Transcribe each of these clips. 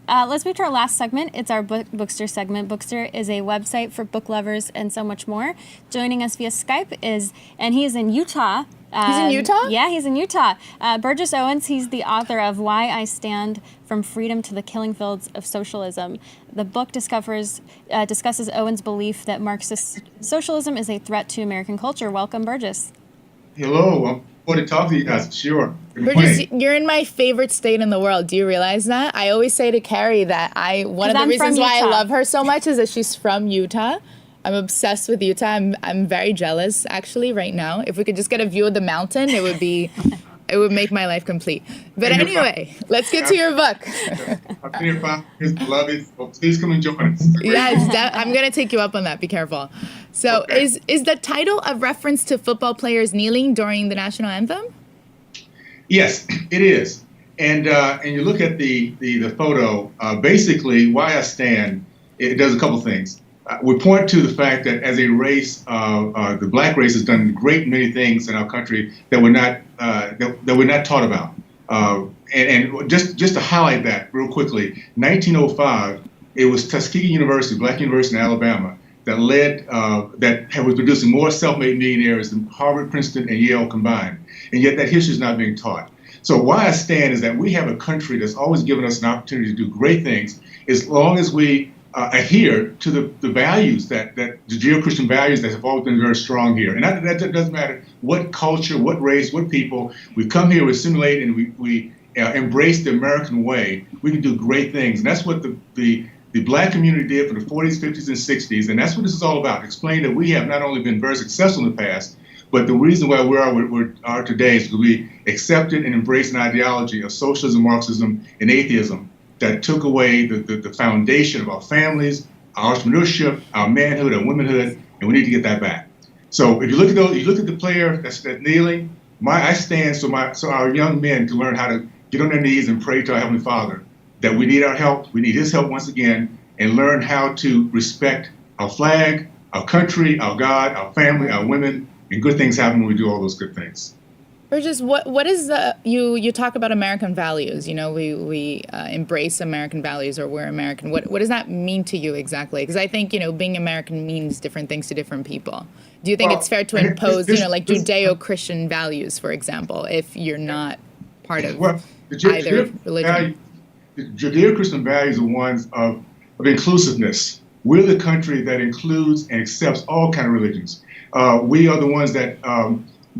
let's move to our last segment. It's our Bookster segment. Bookster is a website for book lovers and so much more. Joining us via Skype and he is in Utah. He's in Utah? Yeah, he's in Utah. Burgess Owens, he's the author of Why I Stand from Freedom to the Killing Fields of Socialism. The book discusses Owens' belief that Marxist socialism is a threat to American culture. Welcome, Burgess. Hello, I'm going to talk to you guys, sure. Burgess, you're in my favorite state in the world. Do you realize that? I always say to Carrie that one of the reasons why I love her so much is that she's from Utah. I'm obsessed with Utah. I'm very jealous, actually, right now. If we could just get a view of the mountain, it would make my life complete. But anyway, let's get to your book. I've been here 5 years, beloved. So please come and join us. Yeah, I'm going to take you up on that. Be careful. So okay. Is the title a reference to football players kneeling during the national anthem? Yes, it is. And you look at the photo, basically, Why I Stand, it does a couple things. We point to the fact that as a race, the black race has done great many things in our country that we're not taught about. And just to highlight that real quickly, 1905, it was Tuskegee University, Black University in Alabama, that was producing more self-made millionaires than Harvard, Princeton, and Yale combined. And yet that history is not being taught. So Why I Stand is that we have a country that's always given us an opportunity to do great things as long as we adhere to the values the Judeo-Christian values that have always been very strong here. And that doesn't matter what culture, what race, what people. We come here, we assimilate, and we embrace the American way. We can do great things. And that's what the black community did for the 40s, 50s, and 60s. And that's what this is all about, explain that we have not only been very successful in the past, but the reason why we are today is because we accepted and embraced an ideology of socialism, Marxism, and atheism that took away the foundation of our families, our entrepreneurship, our manhood, our womanhood, and we need to get that back. So if you look at the player that's kneeling, I stand so our young men can learn how to get on their knees and pray to our Heavenly Father that we need our help, we need His help once again, and learn how to respect our flag, our country, our God, our family, our women, and good things happen when we do all those good things. Burgess, what is you talk about American values? You know, we embrace American values, or we're American. What does that mean to you exactly? Because I think, being American means different things to different people. Do you think it's fair to impose, like Judeo-Christian values, for example, if you're not part of either religion? The Judeo-Christian values are ones of inclusiveness. We're the country that includes and accepts all kinds of religions. We are the ones that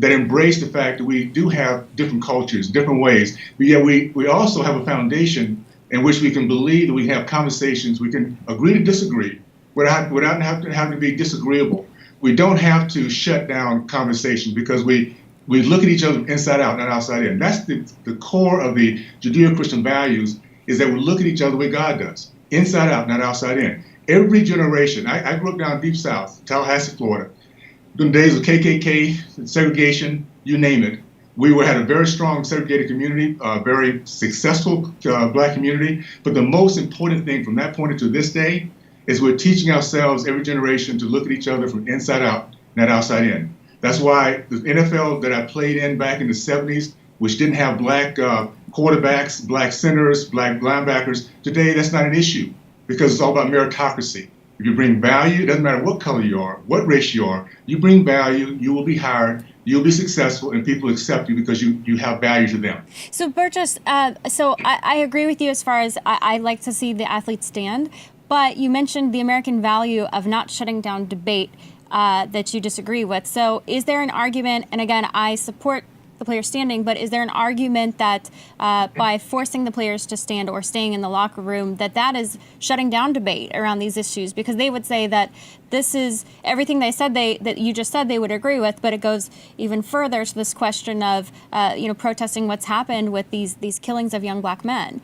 embrace the fact that we do have different cultures, different ways, but yet we also have a foundation in which we can believe that we have conversations, we can agree to disagree without having to be disagreeable. We don't have to shut down conversations because we look at each other inside out, not outside in. That's the core of the Judeo-Christian values, is that we look at each other the way God does, inside out, not outside in. Every generation, I grew up down deep south, Tallahassee, Florida. During the days of KKK, segregation, you name it. We had a very strong segregated community, a very successful black community. But the most important thing from that point to this day is we're teaching ourselves, every generation, to look at each other from inside out, not outside in. That's why the NFL that I played in back in the 70s, which didn't have black quarterbacks, black centers, black linebackers, today that's not an issue because it's all about meritocracy. If you bring value, it doesn't matter what color you are, what race you are, you bring value, you will be hired, you'll be successful, and people accept you because you have value to them. So Burgess, I agree with you as far as I like to see the athletes stand, but you mentioned the American value of not shutting down debate that you disagree with. So is there an argument, and again, I support the players standing, but is there an argument that by forcing the players to stand or staying in the locker room, that is shutting down debate around these issues? Because they would say that this is everything they said that you just said they would agree with, but it goes even further to this question of protesting what's happened with these killings of young black men.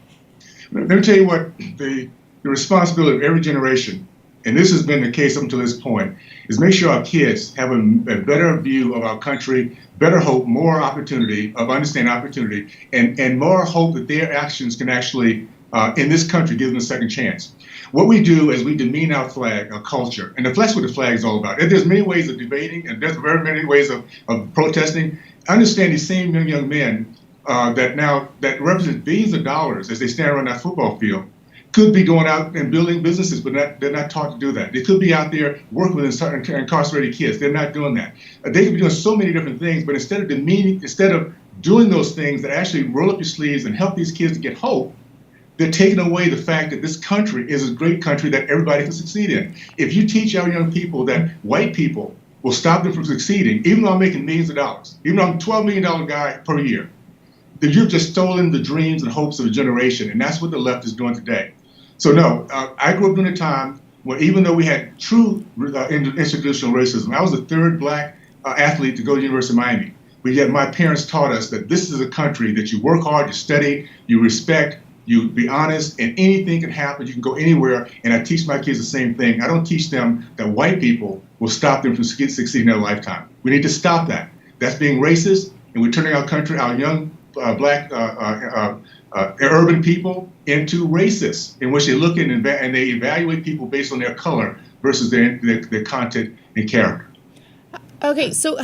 Let me tell you what the responsibility of every generation, and this has been the case up until this point, is make sure our kids have a better view of our country, better hope, more opportunity, of understanding opportunity, and more hope that their actions can actually, in this country, give them a second chance. What we do is we demean our flag, our culture, and that's what the flag is all about. There's many ways of debating, and there's very many ways of protesting. Understand these same young men that represent billions of dollars as they stand around that football field. could be going out and building businesses, but they're not taught to do that. They could be out there working with incarcerated kids. They're not doing that. They could be doing so many different things, but instead of doing those things that actually roll up your sleeves and help these kids to get hope, they're taking away the fact that this country is a great country that everybody can succeed in. If you teach our young people that white people will stop them from succeeding, even though I'm making millions of dollars, even though I'm a $12 million guy per year, that you've just stolen the dreams and hopes of a generation, and that's what the left is doing today. So no, I grew up during a time where even though we had true institutional racism, I was the third black athlete to go to the University of Miami. But yet my parents taught us that this is a country that you work hard, you study, you respect, you be honest, and anything can happen. You can go anywhere. And I teach my kids the same thing. I don't teach them that white people will stop them from succeeding in their lifetime. We need to stop that. That's being racist, and we're turning our country, our young black urban people into racists, in which they look in and they evaluate people based on their color versus their content and character. Okay, so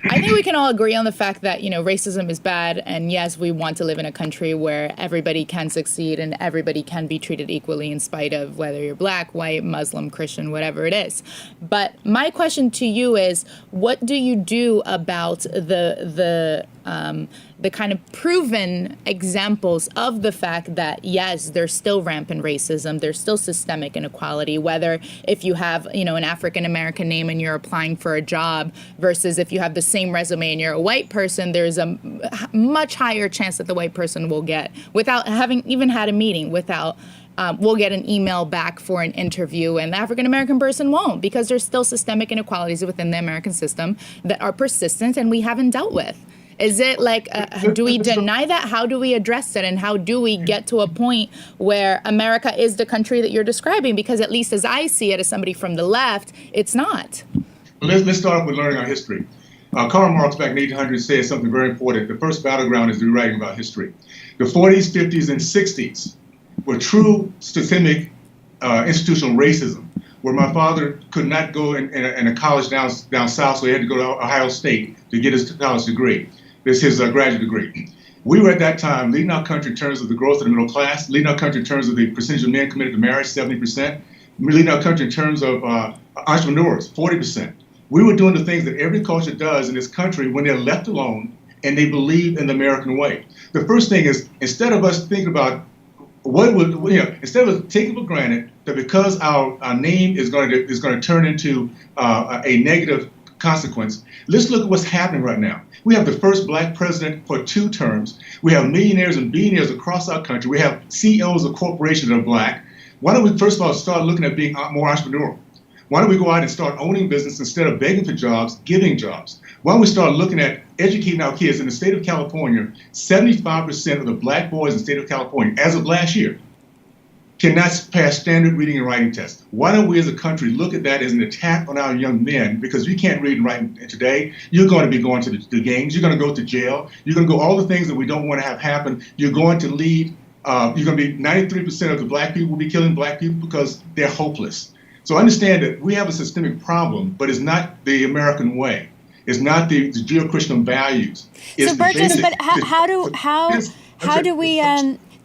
I think we can all agree on the fact that, racism is bad. And yes, we want to live in a country where everybody can succeed and everybody can be treated equally in spite of whether you're black, white, Muslim, Christian, whatever it is. But my question to you is, what do you do about the kind of proven examples of the fact that, yes, there's still rampant racism, there's still systemic inequality, whether if you have, an African-American name and you're applying for a job versus if you have the same resume and you're a white person, there's a much higher chance that the white person will get, without having even had a meeting, we'll get an email back for an interview, and the African-American person won't, because there's still systemic inequalities within the American system that are persistent and we haven't dealt with. Is it like, do we deny that? How do we address it? And how do we get to a point where America is the country that you're describing? Because at least as I see it, as somebody from the left, it's not. Let's start off with learning our history. Karl Marx back in 1800 said something very important. The first battleground is rewriting about history. The 40s, 50s, and 60s were true systemic institutional racism, where my father could not go in a college down south, so he had to go to Ohio State to get his college degree. This is his graduate degree. We were at that time leading our country in terms of the growth of the middle class, leading our country in terms of the percentage of men committed to marriage, 70%, leading our country in terms of entrepreneurs, 40%. We were doing the things that every culture does in this country when they're left alone and they believe in the American way. The first thing is, instead of us thinking about instead of taking for granted that because our name is going to turn into a negative consequence, let's look at what's happening right now. We have the first black president for 2 terms. We have millionaires and billionaires across our country. We have CEOs of corporations that are black. Why don't we first of all start looking at being more entrepreneurial? Why don't we go out and start owning business instead of begging for jobs, giving jobs? Why don't we start looking at educating our kids? In the state of California, 75% of the black boys in the state of California, as of last year, cannot pass standard reading and writing tests. Why don't we as a country look at that as an attack on our young men? Because if you can't read and write today, you're going to be going to the gangs, you're going to go to jail, you're going to go all the things that we don't want to have happen. You're going to lead, you're going to be 93% of the black people will be killing black people because they're hopeless. So understand that we have a systemic problem, but it's not the American way. It's not the Judeo-Christian values. It's so Burgess, but how do we?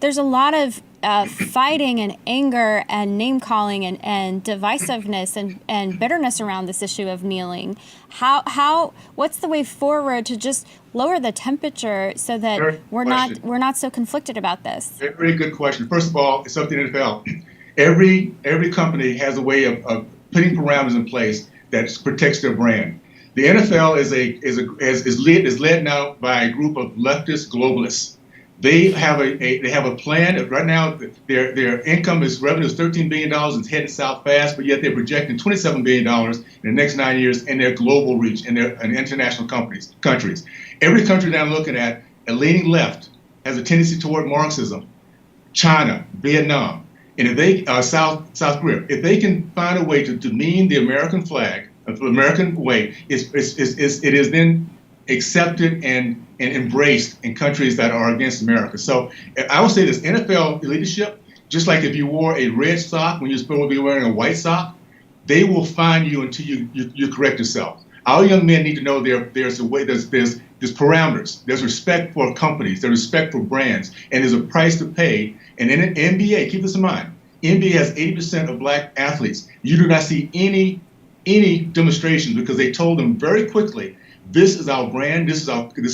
There's a lot of fighting and anger and name calling and divisiveness and bitterness around this issue of kneeling. What's the way forward to just lower the temperature so that we're not so conflicted about this? Very good question. First of all, it's up to the NFL. Every company has a way of putting parameters in place that protects their brand. The NFL is led now by a group of leftist globalists. They have a plan. Right now, their income is revenue is $13 billion. It's heading south fast, but yet they're projecting $27 billion in the next 9 years in their global reach in their international countries. Every country that I'm looking at, a leaning left, has a tendency toward Marxism. China, Vietnam, and if they South Korea, if they can find a way to demean the American flag, the American way, it is then accepted and embraced in countries that are against America. So I would say this: NFL leadership, just like if you wore a red sock when you're supposed to be wearing a white sock, they will find you until you correct yourself. Our young men need to know there's a way. There's there's parameters, there's respect for companies, there's respect for brands, and there's a price to pay. And in an NBA, keep this in mind, NBA has 80% of black athletes. You do not see any demonstrations because they told them very quickly, this is our brand, this is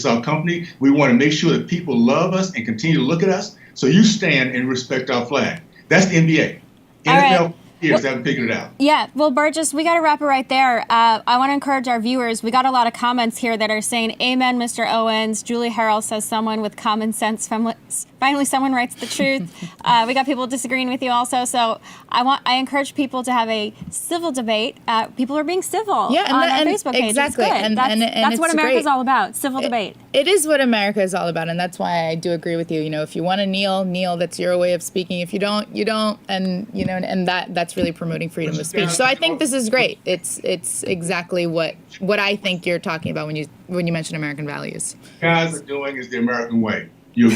our company. We want to make sure that people love us and continue to look at us. So you stand and respect our flag. That's the NBA. All right. NFL years haven't figured it out. Yeah, well, Burgess, we got to wrap it right there. I want to encourage our viewers. We got a lot of comments here that are saying, amen, Mr. Owens. Julie Harrell says someone with common sense. Finally, someone writes the truth. We got people disagreeing with you also. So I encourage people to have a civil debate. People are being civil on our Facebook page. Exactly. It's good. That's what America's all about, civil debate. It is what America is all about, and that's why I do agree with you. If you want to kneel, that's your way of speaking. If you don't, you don't. And and that's really promoting freedom of speech. So I think this is great. It's exactly what I think you're talking about when you mention American values. Guys are doing is the American way. You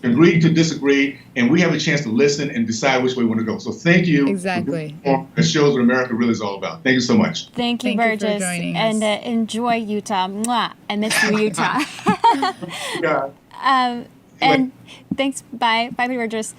agree to disagree, and we have a chance to listen and decide which way we want to go. So thank you. Exactly. It shows what America really is all about. Thank you so much. Thank you, Burgess. Thank you for joining and us. Enjoy Utah. Mwah. I miss you, Utah. Yeah. And thanks. Bye. Bye, Burgess.